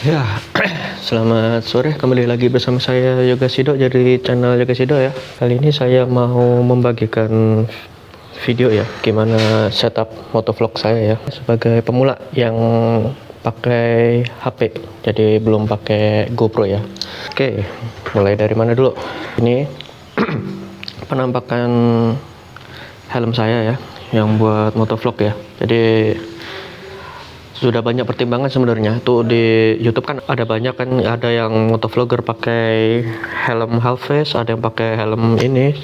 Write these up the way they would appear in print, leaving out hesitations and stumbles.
Ya, selamat sore. Kembali lagi bersama saya Yoga Sido dari channel Yoga Sido ya. Kali ini saya mau membagikan video ya, gimana setup motovlog saya ya sebagai pemula yang pakai HP. Jadi belum pakai GoPro ya. Oke, mulai dari mana dulu? Ini penampakan helm saya ya, yang buat motovlog ya. Jadi sudah banyak pertimbangan sebenarnya tuh di YouTube kan ada banyak kan, ada yang motovlogger pakai helm half face, ada yang pakai helm ini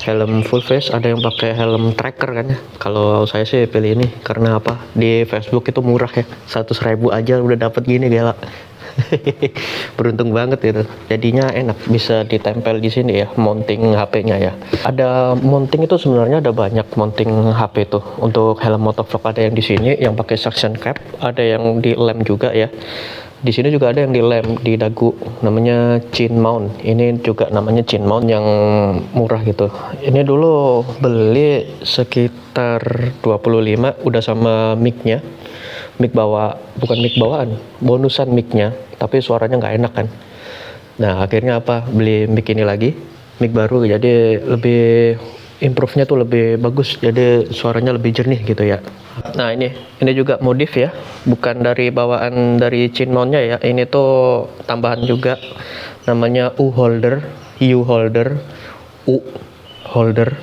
helm full face, ada yang pakai helm tracker kan ya. Kalau saya sih pilih ini karena apa, di Facebook itu murah ya, 100.000 aja udah dapat gini, gila. Beruntung banget itu, jadinya enak bisa ditempel di sini ya, mounting HP-nya ya. Ada mounting itu sebenarnya ada banyak mounting HP tuh untuk helm motovlog. Ada yang di sini yang pakai suction cap, ada yang di lem juga ya. Di sini juga ada yang di lem di dagu, namanya chin mount. Ini juga namanya chin mount yang murah gitu. Ini dulu beli sekitar 25 udah sama mic-nya. Mic bukan mic bawaan, bonusan mic-nya, tapi suaranya nggak enak kan. Nah akhirnya apa, beli mic ini lagi, mic baru, jadi lebih improve-nya tuh lebih bagus, jadi suaranya lebih jernih gitu ya. Nah ini juga modif ya, bukan dari bawaan dari chin mount-nya ya. Ini tuh tambahan juga, namanya U holder, U holder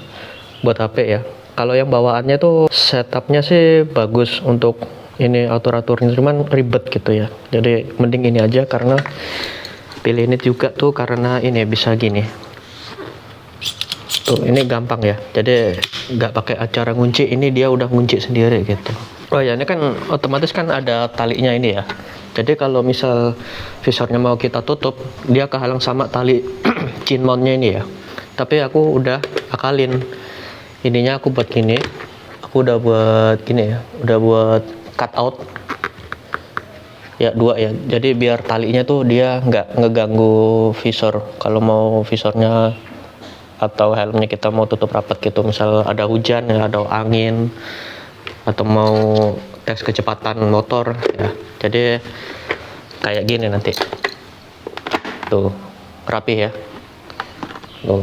buat HP ya. Kalau yang bawaannya tuh setupnya sih bagus untuk ini atur-aturnya, cuman ribet gitu ya. Jadi mending ini aja, karena pilih ini juga tuh karena ini bisa gini. Tuh ini gampang ya. Jadi nggak pakai acara ngunci, ini dia udah ngunci sendiri gitu. Oh ya, ini kan otomatis kan ada talinya ini ya. Jadi kalau misal visornya mau kita tutup, dia kehalang sama tali chin mount-nya ini ya. Tapi aku udah akalin. Ininya aku buat gini. Aku udah buat gini ya. Udah buat cut out ya, 2 ya, jadi biar talinya tuh dia nggak ngeganggu visor. Kalau mau visornya atau helmnya kita mau tutup rapat gitu, misal ada hujan ya, ada angin, atau mau tes kecepatan motor ya, jadi kayak gini nanti tuh, rapi ya. Tuh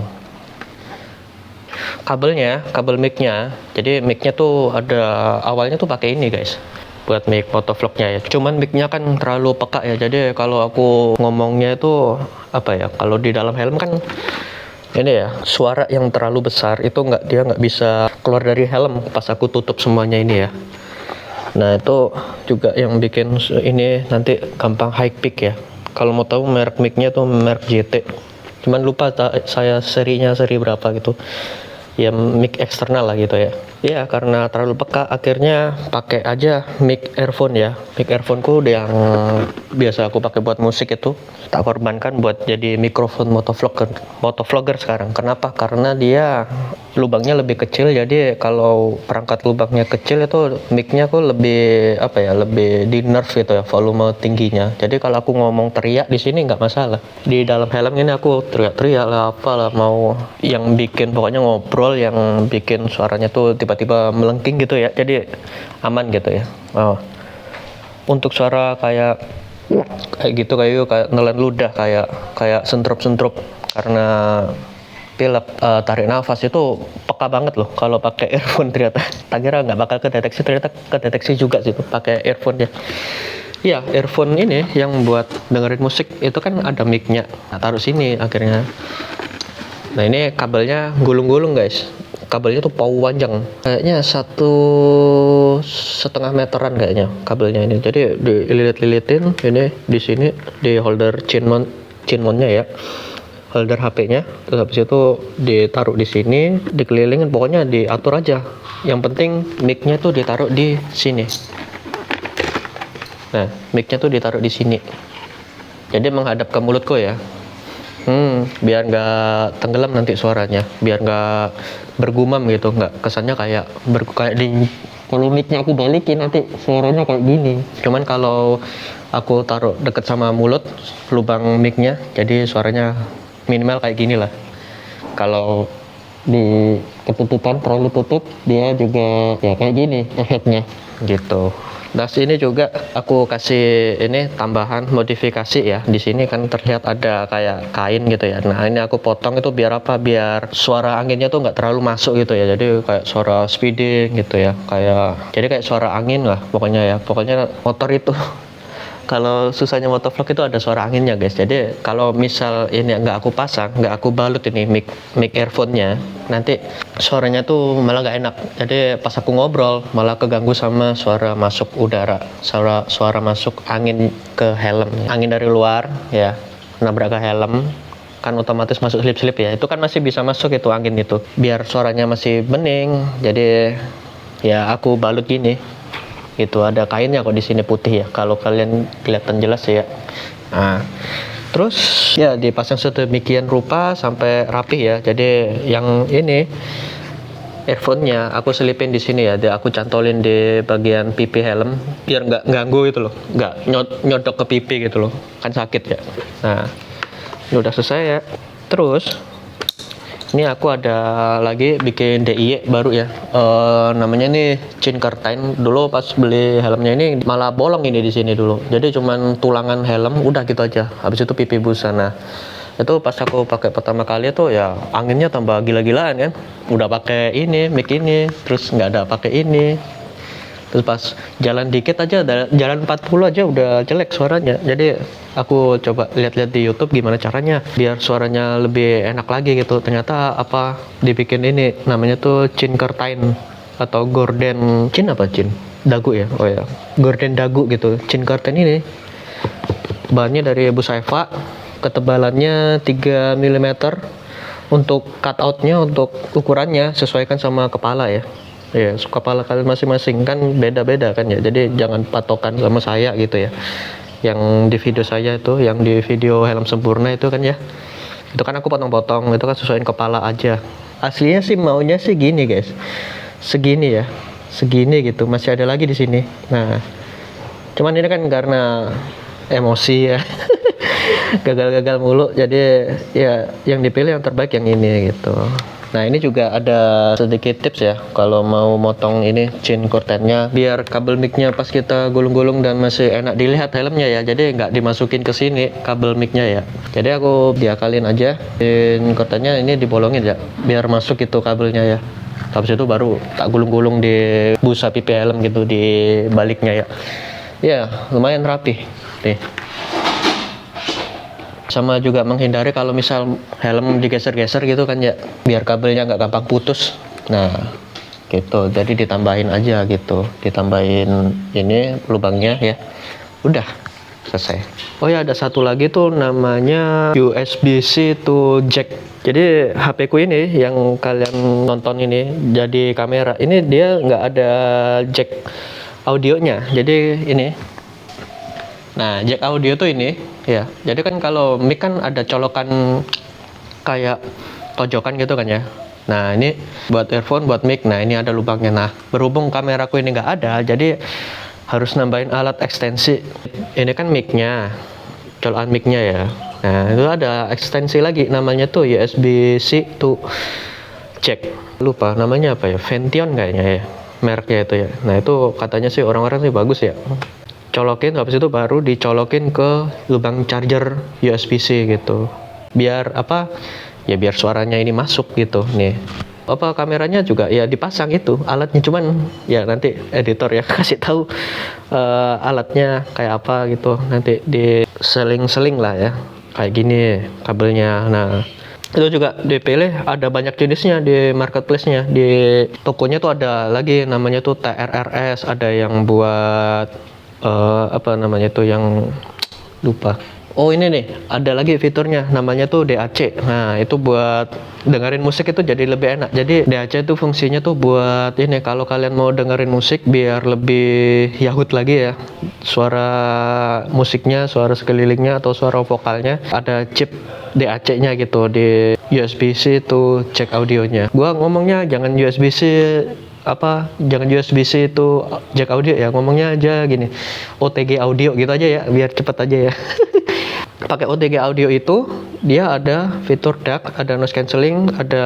kabel mic-nya, jadi mic-nya tuh ada awalnya tuh pakai ini guys, buat mic motovlognya ya. Cuman mic-nya kan terlalu peka ya, jadi kalau aku ngomongnya itu apa ya, kalau di dalam helm kan ini ya, suara yang terlalu besar itu dia nggak bisa keluar dari helm pas aku tutup semuanya ini ya. Nah itu juga yang bikin ini nanti gampang high peak ya. Kalau mau tahu merek mic-nya tuh merek JT, cuman lupa saya seri berapa gitu ya, mic eksternal lah gitu ya. Ya karena terlalu peka, akhirnya pakai aja mic earphone ya. Mic earphoneku yang biasa aku pakai buat musik itu tak korbankan buat jadi mikrofon motovlogger sekarang. Kenapa? Karena dia lubangnya lebih kecil, jadi kalau perangkat lubangnya kecil itu mic-nya aku lebih apa ya, lebih di nerf gitu ya, volume tingginya. Jadi kalau aku ngomong teriak di sini nggak masalah. Di dalam helm ini aku teriak-teriak lah, apalah, mau yang bikin pokoknya ngobrol yang bikin suaranya tuh tiba-tiba melengking gitu ya, jadi aman gitu ya. Oh. Untuk suara kayak gitu, kayak nelen ludah, kayak sentrup karena pilek, tarik nafas itu peka banget loh kalau pakai earphone. Ternyata tak kira nggak bakal kedeteksi, ternyata kedeteksi juga sih tuh pakai earphone ya. Iya, earphone ini yang buat dengerin musik itu kan ada mic-nya. Nah, taruh sini akhirnya. Nah ini kabelnya gulung-gulung guys. Kabelnya tuh panjang, kayaknya 1,5 meteran kayaknya kabelnya ini. Jadi dililit-lilitin ini di sini di holder chin mount-nya ya, holder HP-nya. Terus habis itu ditaruh di sini, dikelilingin, pokoknya diatur aja. Yang penting mic-nya tuh ditaruh di sini. Nah, mic-nya tuh ditaruh di sini. Jadi menghadap ke mulutku ya. Biar nggak tenggelam nanti suaranya, biar nggak bergumam gitu, nggak kesannya kayak kalau mic-nya aku balikin nanti suaranya kayak gini. Cuman kalau aku taruh deket sama mulut lubang mic-nya, jadi suaranya minimal kayak gini lah. Kalau di ketutupan, terlalu tutup, dia juga ya kayak gini efeknya. gitu. Nah ini juga aku kasih ini tambahan modifikasi ya. Di sini kan terlihat ada kayak kain gitu ya. Nah ini aku potong itu biar apa? Biar suara anginnya tuh nggak terlalu masuk gitu ya. Jadi kayak suara speeding gitu ya. Jadi kayak suara angin lah pokoknya ya. Pokoknya motor itu kalau susahnya motovlog itu ada suara anginnya guys. Jadi kalau misal ini nggak aku pasang, nggak aku balut ini mic earphone-nya, nanti suaranya tuh malah nggak enak. Jadi pas aku ngobrol malah keganggu sama suara masuk udara, suara masuk angin ke helm, angin dari luar ya, nabrak ke helm kan otomatis masuk slip-slip ya. Itu kan masih bisa masuk itu angin itu. Biar suaranya masih bening. Jadi ya aku balut gini. Itu ada kainnya kok di sini putih ya, kalau kalian kelihatan jelas ya. Nah terus ya dipasang sedemikian rupa sampai rapih ya. Jadi yang ini earphone-nya aku selipin di sini ya, aku cantolin di bagian pipi helm biar nggak ganggu gitu loh, nggak nyodok ke pipi gitu loh, kan sakit ya. Nah ini udah selesai ya. Terus ini aku ada lagi bikin DIY baru ya, namanya nih chain curtain. Dulu pas beli helmnya ini malah bolong ini di sini dulu, jadi cuman tulangan helm udah gitu aja, habis itu pipi busa. Nah itu pas aku pakai pertama kali tuh ya anginnya tambah gila-gilaan kan, udah pakai ini mic ini terus nggak ada pakai ini. Terus pas jalan dikit aja, jalan 40 aja udah jelek suaranya. Jadi aku coba lihat-lihat di YouTube gimana caranya biar suaranya lebih enak lagi gitu. Ternyata apa dibikin ini namanya tuh chain curtain atau gorden chain apa chain dagu ya. Oh ya, gorden dagu gitu. Chain curtain ini bahannya dari Busaiva, ketebalannya 3 mm. Untuk cutoutnya, untuk ukurannya sesuaikan sama kepala ya. Ya, kepala kalian masing-masing kan beda-beda kan ya. Jadi jangan patokan sama saya gitu ya. Yang di video saya itu, yang di video helm sempurna itu kan ya. Itu kan aku potong-potong, itu kan sesuaiin kepala aja. Aslinya sih maunya sih gini guys. Segini ya. Segini gitu. Masih ada lagi di sini. Nah, cuman ini kan karena emosi ya. Gagal-gagal mulu. Jadi ya yang dipilih yang terbaik yang ini gitu. Nah ini juga ada sedikit tips ya kalau mau motong ini chain curtainnya biar kabel micnya pas kita gulung-gulung dan masih enak dilihat helmnya ya. Jadi nggak dimasukin ke sini kabel micnya ya. Jadi aku diakalin aja chain curtainnya ini dibolongin ya biar masuk itu kabelnya ya. Habis itu baru tak gulung-gulung di busa pipi helm gitu di baliknya ya. Ya lumayan rapi nih. Sama juga menghindari kalau misal helm digeser-geser gitu kan ya, biar kabelnya nggak gampang putus. Nah gitu, jadi ditambahin aja gitu, ditambahin ini lubangnya ya, udah selesai. Oh ya ada satu lagi tuh namanya USB-C to jack. Jadi HP ku ini yang kalian nonton ini jadi kamera ini dia nggak ada jack audionya, jadi ini. Nah, jack audio tuh ini ya. Jadi kan kalau mic kan ada colokan kayak pojokan gitu kan ya. Nah, ini buat earphone, buat mic. Nah, ini ada lubangnya. Nah, berhubung kameraku ini nggak ada, jadi harus nambahin alat ekstensi. Ini kan mic-nya, colokan mic-nya ya. Nah, itu ada ekstensi lagi namanya tuh USB-C to jack. Lupa namanya apa ya? Vention kayaknya ya. Mereknya itu ya. Nah, itu katanya sih orang-orang sih bagus ya. Colokin, habis itu baru dicolokin ke lubang charger USB-C gitu. Biar apa? Ya biar suaranya ini masuk gitu nih. Apa kameranya juga ya dipasang itu alatnya, cuman ya nanti editor ya kasih tahu alatnya kayak apa gitu. Nanti diseling-seling lah ya. Kayak gini kabelnya. Nah, itu juga dipilih ada banyak jenisnya di marketplace-nya. Di tokonya tuh ada lagi namanya tuh TRRS, ada yang buat apa namanya tuh yang lupa. Oh ini nih ada lagi fiturnya namanya tuh DAC. Nah itu buat dengerin musik itu jadi lebih enak. Jadi DAC itu fungsinya tuh buat ini, kalau kalian mau dengerin musik biar lebih yahut lagi ya suara musiknya, suara sekelilingnya atau suara vokalnya, ada chip DAC-nya gitu di USB-C itu jack audionya. Gua ngomongnya jangan USB-C jangan USB-C itu jack audio ya, ngomongnya aja gini OTG audio gitu aja ya biar cepet aja ya. Pakai OTG audio itu dia ada fitur DAC, ada noise cancelling, ada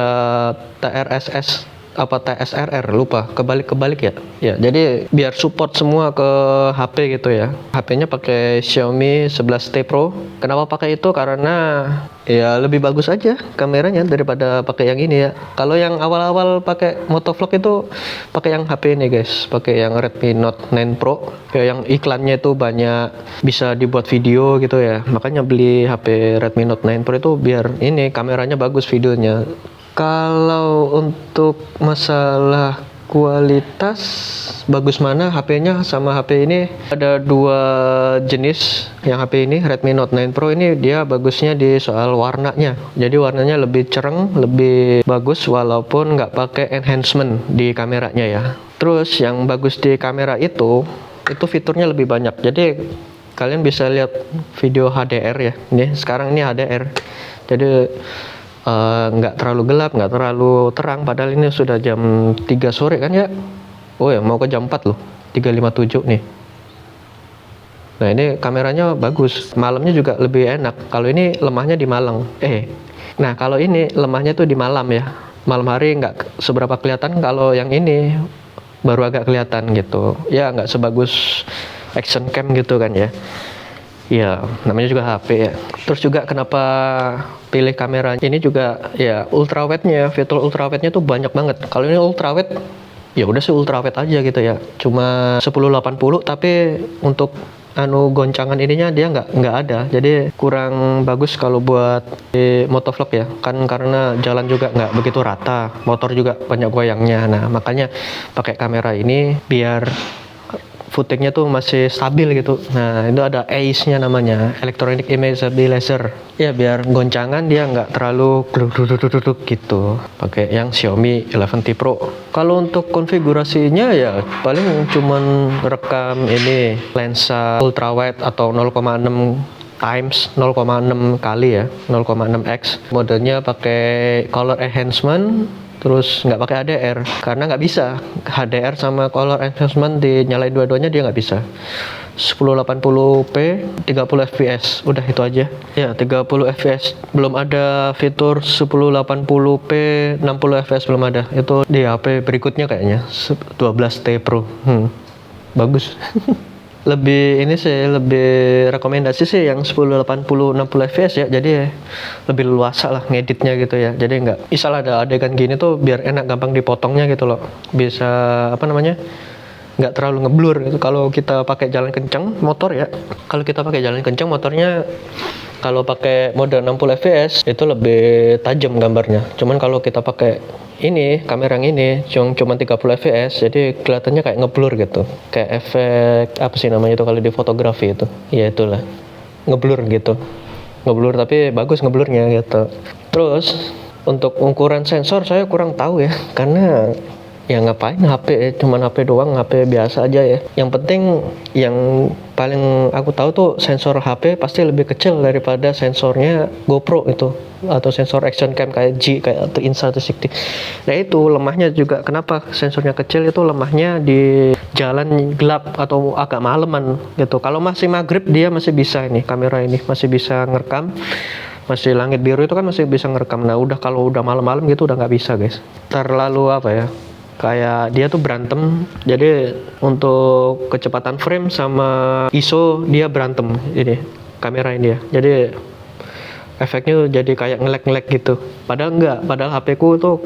TRSS apa TSRR, lupa, kebalik ya. Ya, jadi biar support semua ke HP gitu ya. HP-nya pakai Xiaomi 11T Pro. Kenapa pakai itu? Karena ya lebih bagus aja kameranya daripada pakai yang ini ya. Kalau yang awal-awal pakai motovlog itu pakai yang HP ini guys, pakai yang Redmi Note 9 Pro. Ya, yang iklannya itu banyak, bisa dibuat video gitu ya. Makanya beli HP Redmi Note 9 Pro itu biar ini kameranya bagus, videonya. Kalau untuk masalah kualitas bagus mana HP-nya sama HP ini, ada dua jenis. Yang HP ini Redmi Note 9 Pro ini dia bagusnya di soal warnanya. Jadi warnanya lebih cereng, lebih bagus walaupun nggak pakai enhancement di kameranya ya. Terus yang bagus di kamera itu fiturnya lebih banyak. Jadi kalian bisa lihat video HDR ya. Ini sekarang ini HDR. Jadi nggak terlalu gelap, nggak terlalu terang, padahal ini sudah jam 3 sore kan ya. Oh ya, mau ke jam 4 loh, 3.57 nih. Nah ini kameranya bagus, malamnya juga lebih enak. Kalau ini lemahnya di malam. Nah kalau ini lemahnya tuh di malam ya. Malam hari nggak seberapa kelihatan, kalau yang ini baru agak kelihatan gitu. Ya nggak sebagus action cam gitu kan ya. Ya, namanya juga HP ya. Terus juga kenapa pilih kamera ini juga ya ultrawide-nya, fitur ultrawide-nya tuh banyak banget. Kalau ini ultrawide, ya udah sih ultrawide aja gitu ya. Cuma 1080 tapi untuk goncangan ininya dia nggak ada. Jadi kurang bagus kalau buat di motovlog ya. Kan karena jalan juga nggak begitu rata, motor juga banyak goyangnya. Nah makanya pakai kamera ini biar footage-nya tuh masih stabil gitu. Nah itu ada AIS-nya namanya, Electronic Image Stabilizer. Ya biar goncangan dia nggak terlalu gluk gitu. Pakai yang Xiaomi 11T Pro. Kalau untuk konfigurasinya ya paling cuman rekam ini lensa ultrawide atau 0,6 times 0,6 kali ya, 0,6x. Modenya pakai color enhancement. Terus nggak pakai HDR karena nggak bisa HDR sama color enhancement dinyalain dua-duanya, dia nggak bisa. 1080p 30 fps udah itu aja ya. 30 fps belum ada fitur 1080p 60 fps, belum ada. Itu di HP berikutnya kayaknya 12T Pro. Bagus. Lebih ini sih, lebih rekomendasi sih yang 1080 60 fps ya. Jadi lebih luasa lah ngeditnya gitu ya. Jadi nggak misal ada adegan gini tuh biar enak gampang dipotongnya gitu loh. Bisa apa namanya, nggak terlalu ngeblur gitu. Kalau kita pakai jalan kencang motor ya, kalau kita pakai jalan kencang motornya, kalau pakai mode 60 fps itu lebih tajam gambarnya. Cuman kalau kita pakai ini kamera yang ini cuma 30 fps, jadi kelihatannya kayak ngeblur gitu, kayak efek apa sih namanya itu kalau di fotografi itu ya, itulah ngeblur gitu, ngeblur tapi bagus ngeblurnya gitu. Terus untuk ukuran sensor saya kurang tahu ya, karena ya ngapain HP, cuman HP doang, HP biasa aja ya. Yang penting yang paling aku tahu tuh sensor HP pasti lebih kecil daripada sensornya GoPro itu, atau sensor action cam kayak kayak Insta360. Nah itu lemahnya juga, kenapa sensornya kecil itu lemahnya di jalan gelap atau agak maleman gitu. Kalau masih maghrib dia masih bisa, ini kamera ini masih bisa ngerekam, masih langit biru itu kan masih bisa ngerekam. Nah udah kalau udah malam-malam gitu udah nggak bisa guys, terlalu apa ya, kayak dia tuh berantem. Jadi untuk kecepatan frame sama ISO dia berantem ini kamera ini ya. Jadi efeknya jadi kayak nge-lag gitu. Padahal enggak, padahal HP ku tuh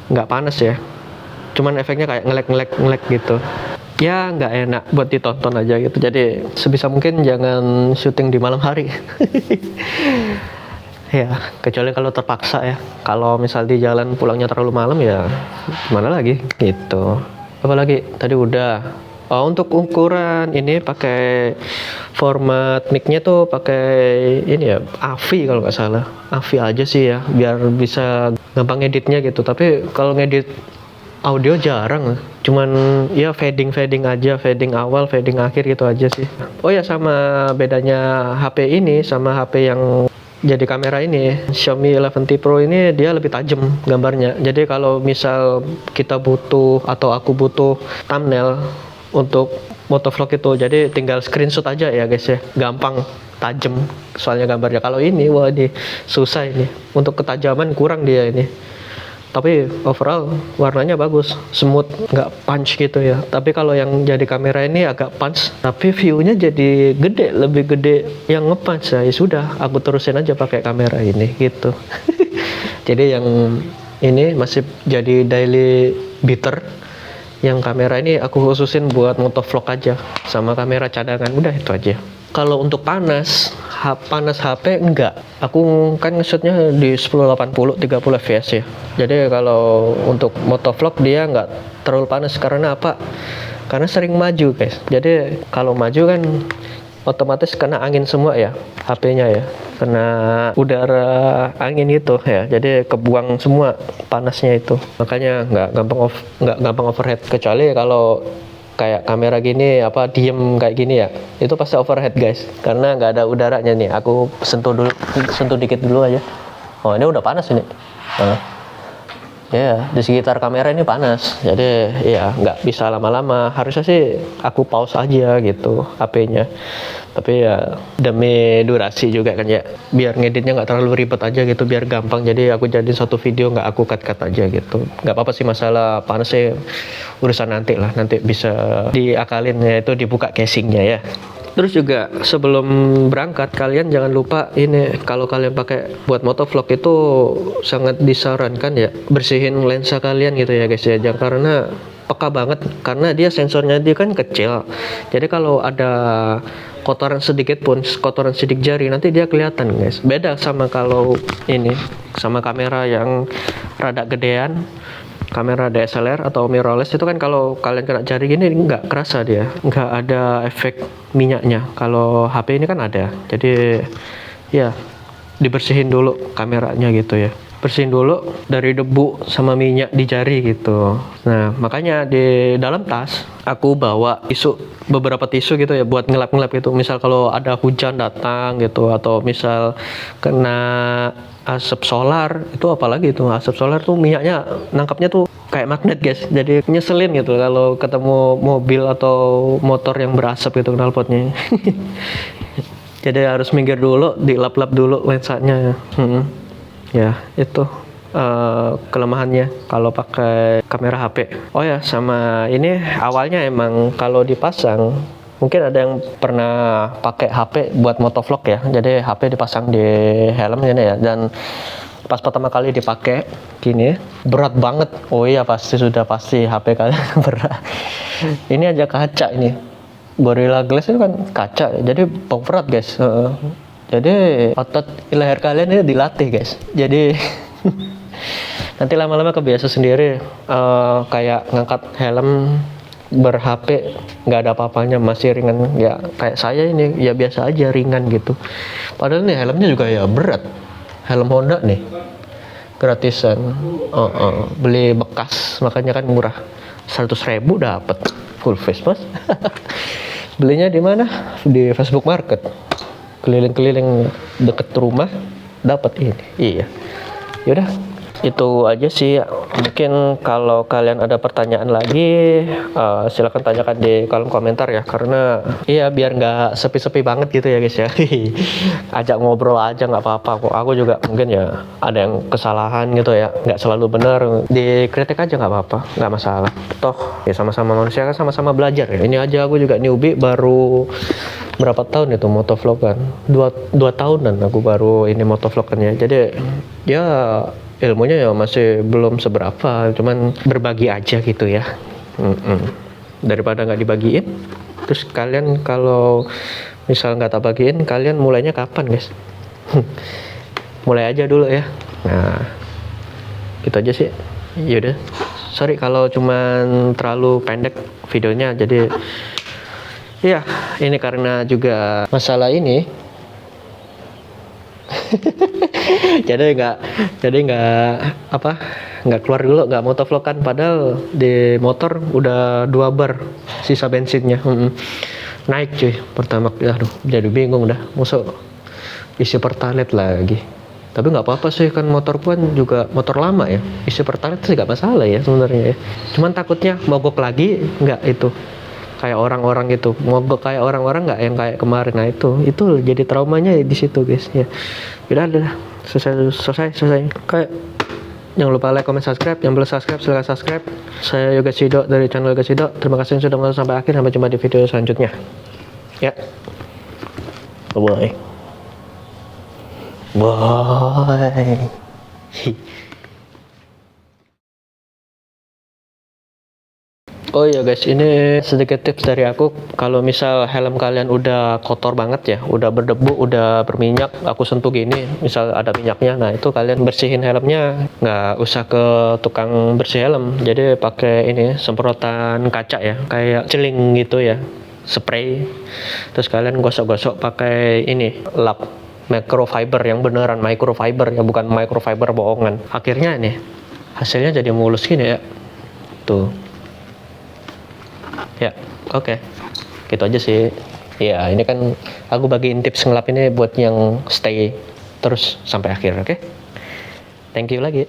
nggak panas ya. Cuman efeknya kayak nge-lag gitu. Ya nggak enak buat ditonton aja gitu. Jadi sebisa mungkin jangan syuting di malam hari. Ya, kecuali kalau terpaksa ya. Kalau misal di jalan pulangnya terlalu malam ya gimana lagi gitu. Apalagi tadi udah. Oh, untuk ukuran ini pakai format mic-nya tuh pakai ini ya, AVI kalau nggak salah. AVI aja sih ya, biar bisa gampang editnya gitu. Tapi kalau ngedit audio jarang, cuman ya fading aja, fading awal, fading akhir gitu aja sih. Oh ya, sama bedanya HP ini sama HP yang jadi kamera ini, Xiaomi 11T Pro ini dia lebih tajam gambarnya. Jadi kalau misal kita butuh atau aku butuh thumbnail untuk motovlog itu, jadi tinggal screenshot aja ya guys ya, gampang, tajam soalnya gambarnya. Kalau ini wah, ini susah, ini untuk ketajaman kurang dia ini. Tapi overall warnanya bagus, smooth, nggak punch gitu ya. Tapi kalau yang jadi kamera ini agak punch, tapi view-nya jadi gede, lebih gede yang nge-punch ya. Ya sudah, aku terusin aja pakai kamera ini gitu. Jadi yang ini masih jadi daily beater. Yang kamera ini aku khususin buat motovlog aja, sama kamera cadangan, udah itu aja. Kalau untuk panas HP enggak. Aku kan nge-shootnya di 1080 30 fps ya. Jadi kalau untuk motovlog dia enggak terlalu panas. Karena apa? Karena sering maju guys. Jadi kalau maju kan otomatis kena angin semua ya HP-nya ya. Kena udara angin itu ya. Jadi kebuang semua panasnya itu. Makanya nggak gampang overheat. Kecuali kalau kayak kamera gini diem kayak gini ya, itu pasti overhead guys, karena nggak ada udaranya nih. Aku sentuh dikit dulu aja. Oh ini udah panas ini. Ya di sekitar kamera ini panas, jadi ya nggak bisa lama-lama. Harusnya sih aku pause aja gitu HP-nya, tapi ya demi durasi juga kan ya, biar ngeditnya nggak terlalu ribet aja gitu, biar gampang. Jadi aku jadiin satu video, nggak aku cut aja gitu. Nggak apa-apa sih, masalah panas sih urusan nanti lah, nanti bisa diakalin ya, itu dibuka casingnya ya. Terus juga sebelum berangkat kalian jangan lupa ini, kalau kalian pakai buat motovlog itu sangat disarankan ya bersihin lensa kalian gitu ya guys ya. Jangan, karena peka banget, karena dia sensornya dia kan kecil. Jadi kalau ada kotoran sedikit pun, kotoran sidik jari, nanti dia kelihatan guys. Beda sama kalau ini sama kamera yang rada gedean, kamera DSLR atau mirrorless itu kan kalau kalian kena jari gini nggak kerasa, dia nggak ada efek minyaknya. Kalau HP ini kan ada, jadi ya dibersihin dulu kameranya gitu ya, bersihin dulu dari debu sama minyak di jari gitu. Nah makanya di dalam tas aku bawa beberapa tisu gitu ya, buat ngelap-ngelap gitu. Misal kalau ada hujan datang gitu, atau misal kena asap solar, itu apalagi itu asap solar tuh minyaknya nangkapnya tuh kayak magnet guys, jadi nyeselin gitu kalau ketemu mobil atau motor yang berasap gitu knalpotnya. Jadi harus minggir dulu, dilap-lap dulu lensanya. Ya itu kelemahannya kalau pakai kamera HP. Oh ya, sama ini awalnya emang kalau dipasang, mungkin ada yang pernah pakai HP buat motovlog ya. Jadi HP dipasang di helm ini ya, dan pas pertama kali dipakai gini berat banget. Oh iya pasti HP kalian berat. Ini aja kaca ini, Gorilla Glass itu kan kaca, jadi berat guys. Jadi otot leher kalian ini dilatih guys. Jadi nanti lama-lama kebiasa sendiri. Kayak ngangkat helm ber-HP nggak ada apa-apanya, masih ringan ya. Kayak saya ini ya biasa aja, ringan gitu. Padahal nih helmnya juga ya berat. Helm Honda nih gratisan, beli bekas, makanya kan murah, 100.000 dapat full face mas. Belinya di mana? Di Facebook Market, keliling-keliling deket rumah dapat ini. Iya, yaudah itu aja sih. Mungkin kalau kalian ada pertanyaan lagi, silakan tanyakan di kolom komentar ya, karena iya biar nggak sepi-sepi banget gitu ya guys ya. Ajak ngobrol aja nggak apa-apa kok. Aku juga mungkin ya ada yang kesalahan gitu ya, nggak selalu benar, dikritik aja nggak apa-apa, nggak masalah. Toh ya sama-sama manusia kan, sama-sama belajar ya. Ini aja aku juga newbie, baru berapa tahun itu motovlog kan, dua tahunan aku baru ini motovlog kan ya. Jadi ya ilmunya ya masih belum seberapa, cuman berbagi aja gitu ya. Daripada nggak dibagiin, terus kalian kalau misal nggak tak bagiin, kalian mulainya kapan guys? Mulai aja dulu ya. Nah gitu aja sih. Yaudah, sorry kalau cuman terlalu pendek videonya. Jadi ya ini karena juga masalah ini. jadi nggak keluar dulu, nggak motovlog kan, padahal di motor udah 2 bar sisa bensinnya. Naik cuy pertama, aduh jadi bingung dah, masuk isi pertalite lagi. Tapi nggak apa-apa sih, kan motor pun juga motor lama ya, isi pertalite sih nggak masalah ya sebenarnya ya. Cuman takutnya mogok lagi, nggak itu kayak orang-orang gitu, mogok kayak orang-orang, nggak yang kayak kemarin. Nah itu jadi traumanya di situ guys ya. Udah selesai kayak Jangan lupa like, comment, subscribe. Yang belum subscribe silahkan subscribe. Saya Yoga Sido dari channel Yoga Sido. Terima kasih sudah menonton sampai akhir. Sampai jumpa di video selanjutnya. Ya. Bye. Bye. Oh iya guys, ini sedikit tips dari aku. Kalau misal helm kalian udah kotor banget ya, udah berdebu, udah berminyak, aku sentuh gini, misal ada minyaknya, nah itu kalian bersihin helmnya, nggak usah ke tukang bersih helm. Jadi pakai ini semprotan kaca ya, kayak celing gitu ya, spray. Terus kalian gosok-gosok pakai ini lap microfiber yang beneran microfiber ya, bukan microfiber bohongan. Akhirnya ini hasilnya jadi mulus gini ya, tuh. Ya, oke. Gitu aja sih. Ya, ini kan aku bagiin tips ngelap ini buat yang stay terus sampai akhir, oke? Thank you lagi.